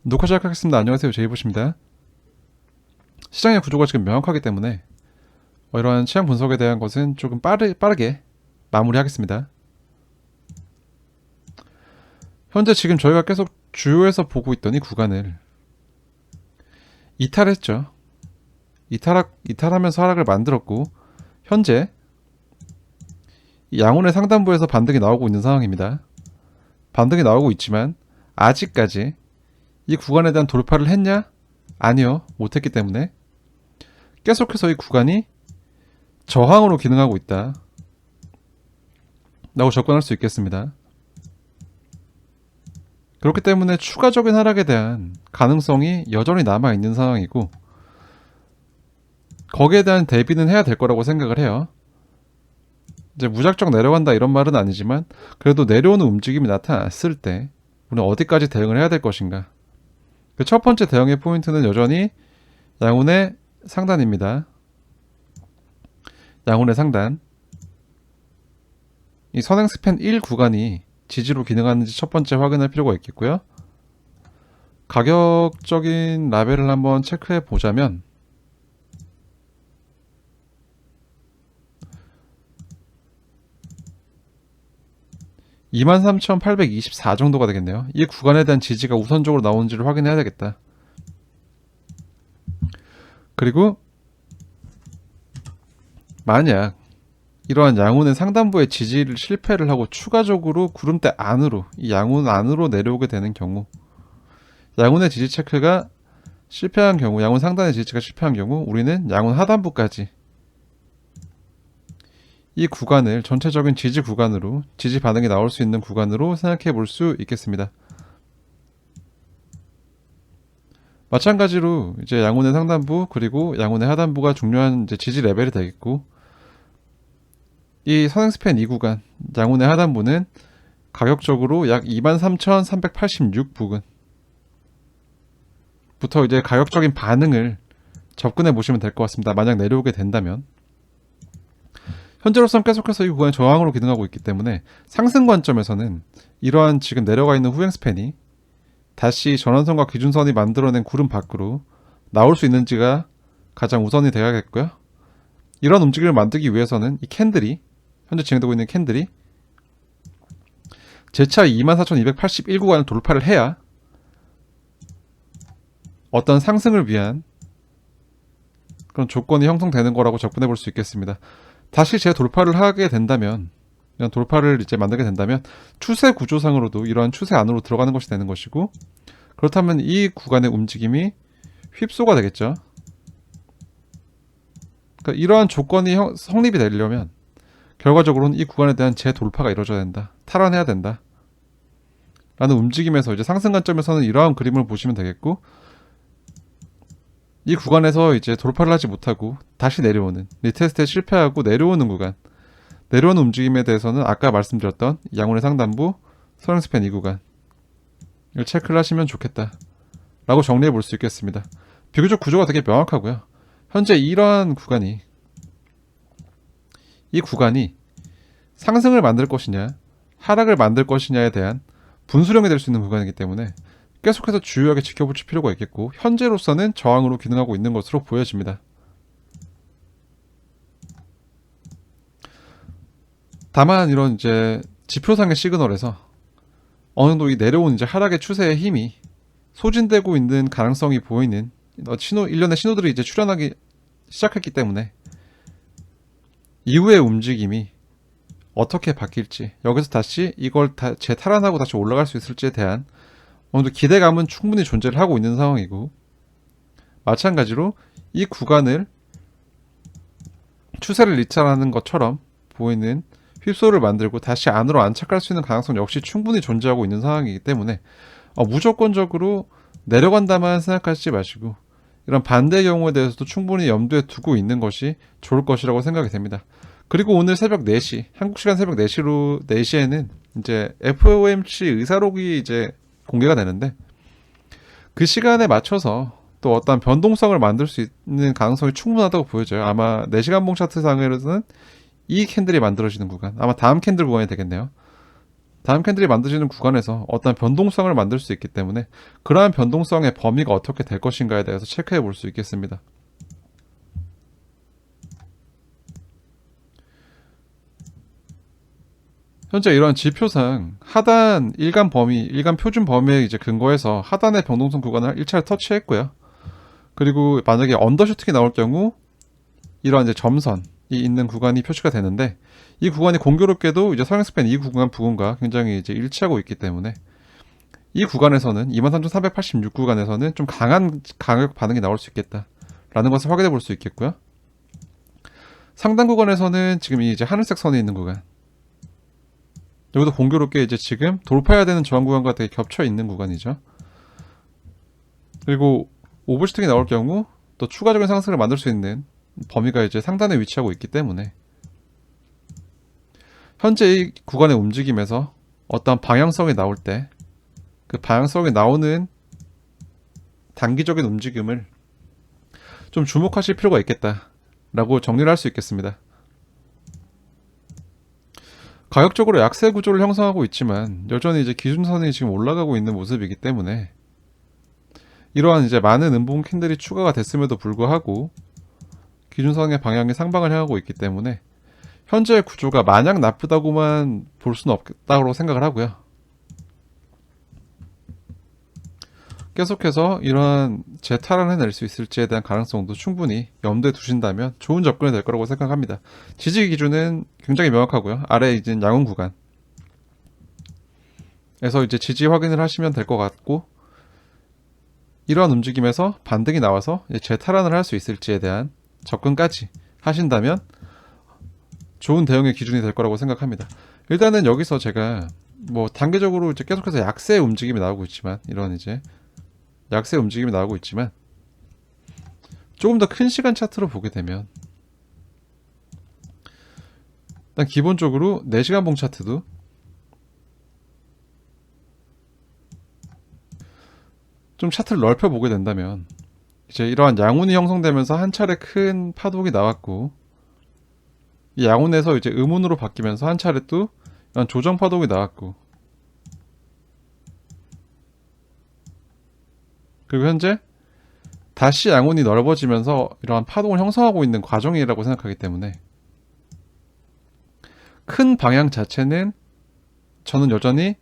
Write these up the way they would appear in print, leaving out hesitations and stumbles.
녹화 시작하겠습니다. 안녕하세요. 제이보시입니다. 시장의 구조가 지금 명확하기 때문에 이러한 시장 분석에 대한 것은 조금 빠르게 마무리하겠습니다. 현재 지금 저희가 계속 주요에서 보고 있던 이 구간을 이탈했죠. 이탈하면서 하락을 만들었고 현재 이 양온의 상단부에서 반등이 나오고 있는 상황입니다. 반등이 나오고 있지만 아직까지 이 구간에 대한 돌파를 했냐? 아니요. 못했기 때문에 계속해서 이 구간이 저항으로 기능하고 있다 라고 접근할 수 있겠습니다. 그렇기 때문에 추가적인 하락에 대한 가능성이 여전히 남아있는 상황이고 거기에 대한 대비는 해야 될 거라고 생각을 해요. 이제 무작정 내려간다 이런 말은 아니지만 그래도 내려오는 움직임이 나타났을 때 우리는 어디까지 대응을 해야 될 것인가. 그 첫 번째 대응의 포인트는 여전히 양온의 상단입니다. 양온의 상단. 이 선행 스팬 1 구간이 지지로 기능하는지 첫 번째 확인할 필요가 있겠고요. 가격적인 라벨을 한번 체크해 보자면 (23,824) 정도가 되겠네요. 이 구간에 대한 지지가 우선적으로 나오는지를 확인해야 되겠다. 그리고 만약 이러한 양운의 상단부의 지지를 실패를 하고 추가적으로 구름대 안으로 이 양운 안으로 내려오게 되는 경우 양운의 지지 체크가 실패한 경우 양운 상단의 지지가 실패한 경우 우리는 양운 하단부까지 이 구간을 전체적인 지지 구간으로 지지 반응이 나올 수 있는 구간으로 생각해 볼 수 있겠습니다. 마찬가지로 이제 양운의 상단부 그리고 양운의 하단부가 중요한 이제 지지 레벨이 되겠고 이 선행스팬 2 구간 양운의 하단부는 가격적으로 약 23,386 부근부터 이제 가격적인 반응을 접근해 보시면 될 것 같습니다. 만약 내려오게 된다면 현재로서는 계속해서 이 구간이 저항으로 기능하고 있기 때문에 상승 관점에서는 이러한 지금 내려가 있는 후행 스팬이 다시 전환선과 기준선이 만들어낸 구름 밖으로 나올 수 있는지가 가장 우선이 되어야겠고요. 이런 움직임을 만들기 위해서는 이 캔들이 현재 진행되고 있는 캔들이 재차 24,281 구간을 돌파를 해야 어떤 상승을 위한 그런 조건이 형성되는 거라고 접근해 볼 수 있겠습니다. 다시 재돌파를 하게 된다면 이런 돌파를 이제 만들게 된다면 추세 구조상으로도 이러한 추세 안으로 들어가는 것이 되는 것이고 그렇다면 이 구간의 움직임이 휩소가 되겠죠. 그러니까 이러한 조건이 성립이 되려면 결과적으로는 이 구간에 대한 재돌파가 이루어져야 된다. 탈환해야 된다. 라는 움직임에서 이제 상승 관점에서는 이러한 그림을 보시면 되겠고 이 구간에서 이제 돌파를 하지 못하고 다시 내려오는 리테스트에 실패하고 내려오는 구간 내려오는 움직임에 대해서는 아까 말씀드렸던 양운의 상단부 선행스팬 2 구간을 체크를 하시면 좋겠다 라고 정리해 볼 수 있겠습니다. 비교적 구조가 되게 명확하고요. 현재 이러한 구간이 이 구간이 상승을 만들 것이냐 하락을 만들 것이냐에 대한 분수령이 될 수 있는 구간이기 때문에 계속해서 주요하게 지켜볼 필요가 있겠고 현재로서는 저항으로 기능하고 있는 것으로 보여집니다. 다만 이런 이제 지표상의 시그널에서 어느 정도 이 내려온 이제 하락의 추세의 힘이 소진되고 있는 가능성이 보이는 일련의 신호들이 이제 출현하기 시작했기 때문에 이후의 움직임이 어떻게 바뀔지 여기서 다시 이걸 재탈환하고 다시 올라갈 수 있을지에 대한 어느 정도 기대감은 충분히 존재를 하고 있는 상황이고 마찬가지로 이 구간을 추세를 이탈하는 것처럼 보이는 휩소를 만들고 다시 안으로 안착할 수 있는 가능성 역시 충분히 존재하고 있는 상황이기 때문에 무조건적으로 내려간다만 생각하지 마시고 이런 반대의 경우에 대해서도 충분히 염두에 두고 있는 것이 좋을 것이라고 생각이 됩니다. 그리고 오늘 새벽 4시 한국 시간 새벽 4시에는 이제 FOMC 의사록이 이제 공개가 되는데 그 시간에 맞춰서 또 어떤 변동성을 만들 수 있는 가능성이 충분하다고 보여져요. 아마 4시간 봉 차트 상에서는 이 캔들이 만들어지는 구간 아마 다음 캔들 구간이 되겠네요. 다음 캔들이 만들어지는 구간에서 어떤 변동성을 만들 수 있기 때문에 그러한 변동성의 범위가 어떻게 될 것인가에 대해서 체크해 볼 수 있겠습니다. 현재 이러한 지표상 하단 일간 범위, 일간 표준 범위에 이제 근거해서 하단의 변동성 구간을 1차를 터치했고요. 그리고 만약에 언더슈팅이 나올 경우 이러한 이제 점선이 있는 구간이 표시가 되는데, 이 구간이 공교롭게도 이제 서양스팬 이 구간 부분과 굉장히 이제 일치하고 있기 때문에 이 구간에서는 23,386 구간에서는 좀 강한 가격 반응이 나올 수 있겠다라는 것을 확인해 볼 수 있겠고요. 상단 구간에서는 지금 이 이제 하늘색 선이 있는 구간, 여기도 공교롭게 이제 지금 돌파해야 되는 저항 구간과 되게 겹쳐 있는 구간이죠. 그리고 오버슈팅이 나올 경우 또 추가적인 상승을 만들 수 있는 범위가 이제 상단에 위치하고 있기 때문에 현재 이 구간의 움직임에서 어떤 방향성이 나올 때 그 방향성이 나오는 단기적인 움직임을 좀 주목하실 필요가 있겠다라고 정리를 할 수 있겠습니다. 가격적으로 약세 구조를 형성하고 있지만 여전히 이제 기준선이 지금 올라가고 있는 모습이기 때문에 이러한 이제 많은 음봉 캔들이 추가가 됐음에도 불구하고 기준선의 방향이 상방을 향하고 있기 때문에 현재의 구조가 마냥 나쁘다고만 볼 수는 없다고 생각을 하고요. 계속해서 이러한 재탈환을 낼 수 있을지에 대한 가능성도 충분히 염두에 두신다면 좋은 접근이 될 거라고 생각합니다. 지지 기준은 굉장히 명확하고요. 아래 이제 양ун 구간에서 이제 지지 확인을 하시면 될 것 같고, 이러한 움직임에서 반등이 나와서 재탈환을 할 수 있을지에 대한 접근까지 하신다면 좋은 대응의 기준이 될 거라고 생각합니다. 일단은 여기서 제가 뭐 단계적으로 이제 계속해서 약세 움직임이 나오고 있지만, 이런 이제 약세 움직임이 나오고 있지만 조금 더 큰 시간 차트로 보게 되면 일단 기본적으로 4시간 봉 차트도 좀 차트를 넓혀 보게 된다면 이제 이러한 양운이 형성되면서 한 차례 큰 파동이 나왔고, 이 양운에서 이제 음운으로 바뀌면서 한 차례 또 이런 조정 파동이 나왔고, 그리고 현재 다시 양운이 넓어지면서 이러한 파동을 형성하고 있는 과정이라고 생각하기 때문에 큰 방향 자체는 저는 여전히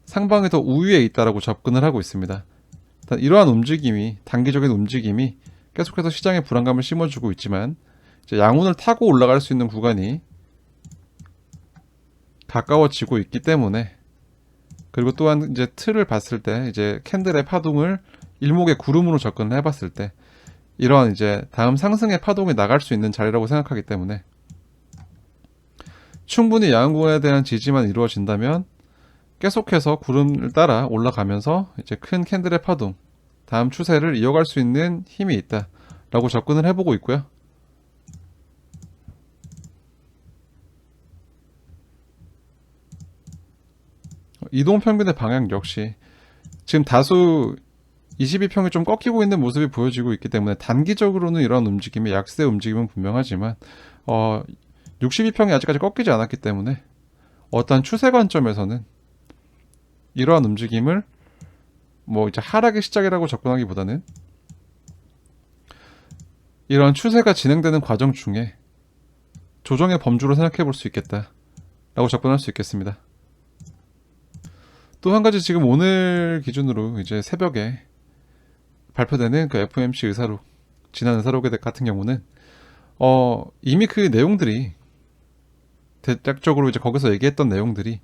상방이 더 우위에 있다라고 접근을 하고 있습니다. 일단 이러한 움직임이, 단기적인 움직임이 계속해서 시장에 불안감을 심어주고 있지만 이제 양운을 타고 올라갈 수 있는 구간이 가까워지고 있기 때문에, 그리고 또한 이제 틀을 봤을 때 이제 캔들의 파동을 일목의 구름으로 접근을 해봤을 때 이러한 이제 다음 상승의 파동이 나갈 수 있는 자리라고 생각하기 때문에 충분히 양궁에 대한 지지만 이루어진다면 계속해서 구름을 따라 올라가면서 이제 큰 캔들의 파동, 다음 추세를 이어갈 수 있는 힘이 있다라고 접근을 해보고 있고요. 이동평균의 방향 역시 지금 다수 22평이 좀 꺾이고 있는 모습이 보여지고 있기 때문에 단기적으로는 이런 움직임이 약세 움직임은 분명하지만 62평이 아직까지 꺾이지 않았기 때문에 어떠한 추세 관점에서는 이러한 움직임을 뭐 이제 하락의 시작이라고 접근하기보다는 이러한 추세가 진행되는 과정 중에 조정의 범주로 생각해 볼 수 있겠다라고 접근할 수 있겠습니다. 또 한 가지, 지금 오늘 기준으로 이제 새벽에 발표되는 그 FOMC 의사록, 지난 의사록 같은 경우는 이미 그 내용들이 대략적으로 이제 거기서 얘기했던 내용들이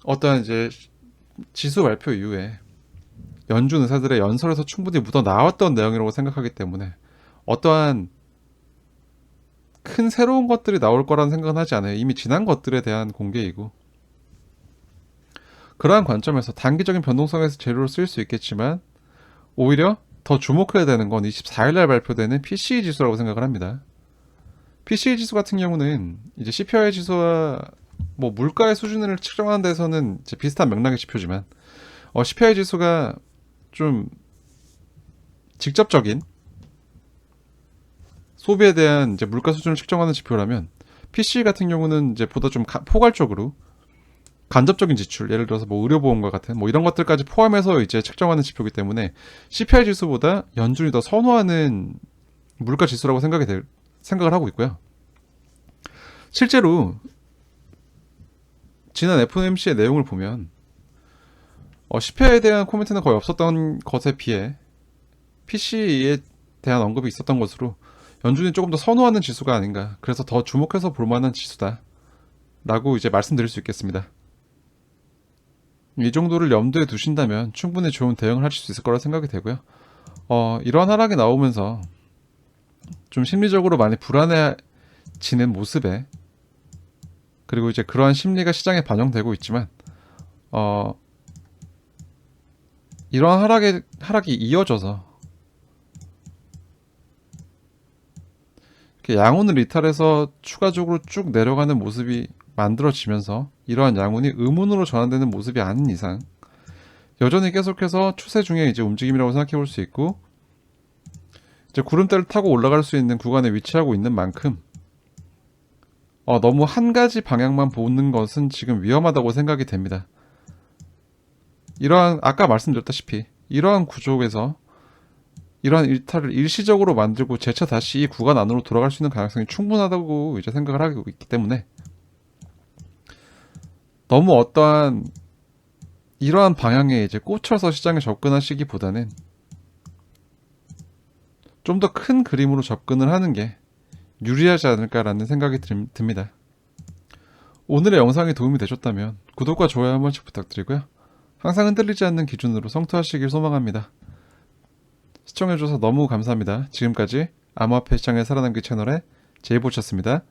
어떠한 이제 지수 발표 이후에 연준 의사들의 연설에서 충분히 묻어 나왔던 내용이라고 생각하기 때문에 어떠한 큰 새로운 것들이 나올 거라는 생각은 하지 않아요. 이미 지난 것들에 대한 공개이고, 그러한 관점에서 단기적인 변동성에서 재료로 쓰일 수 있겠지만 오히려 더 주목해야 되는 건 24일날 발표되는 PCE 지수라고 생각을 합니다. PCE 지수 같은 경우는 이제 CPI 지수와 뭐 물가의 수준을 측정하는 데서는 이제 비슷한 맥락의 지표지만 CPI 지수가 좀 직접적인 소비에 대한 이제 물가 수준을 측정하는 지표라면 PC 같은 경우는 이제 보다 좀 포괄적으로 간접적인 지출, 예를 들어서 뭐 의료보험과 같은 뭐 이런 것들까지 포함해서 이제 책정하는 지표이기 때문에 CPI 지수보다 연준이 더 선호하는 물가 지수라고 생각을 하고 있고요. 실제로 지난 FOMC의 내용을 보면 CPI에 대한 코멘트는 거의 없었던 것에 비해 PC에 대한 언급이 있었던 것으로 연준이 조금 더 선호하는 지수가 아닌가, 그래서 더 주목해서 볼 만한 지수다 라고 이제 말씀드릴 수 있겠습니다. 이 정도를 염두에 두신다면 충분히 좋은 대응을 하실 수 있을 거라 생각이 되고요. 이러한 하락이 나오면서 좀 심리적으로 많이 불안해지는 모습에, 그리고 이제 그러한 심리가 시장에 반영되고 있지만 이러한 하락이 이어져서 이렇게 양운을 이탈해서 추가적으로 쭉 내려가는 모습이 만들어지면서 이러한 양운이 음운으로 전환되는 모습이 아닌 이상 여전히 계속해서 추세 중에 이제 움직임이라고 생각해 볼 수 있고, 이제 구름대를 타고 올라갈 수 있는 구간에 위치하고 있는 만큼 너무 한 가지 방향만 보는 것은 지금 위험하다고 생각이 됩니다. 이러한 아까 말씀드렸다시피 이러한 구조에서 이러한 일탈을 일시적으로 만들고 재차 다시 이 구간 안으로 돌아갈 수 있는 가능성이 충분하다고 이제 생각을 하고 있기 때문에, 너무 어떠한 이러한 방향에 이제 꽂혀서 시장에 접근하시기보다는 좀 더 큰 그림으로 접근을 하는 게 유리하지 않을까라는 생각이 듭니다. 오늘의 영상이 도움이 되셨다면 구독과 좋아요 한 번씩 부탁드리고요. 항상 흔들리지 않는 기준으로 성투하시길 소망합니다. 시청해주셔서 너무 감사합니다. 지금까지 암호화폐 시장에 살아남기 채널의 제이보치였습니다.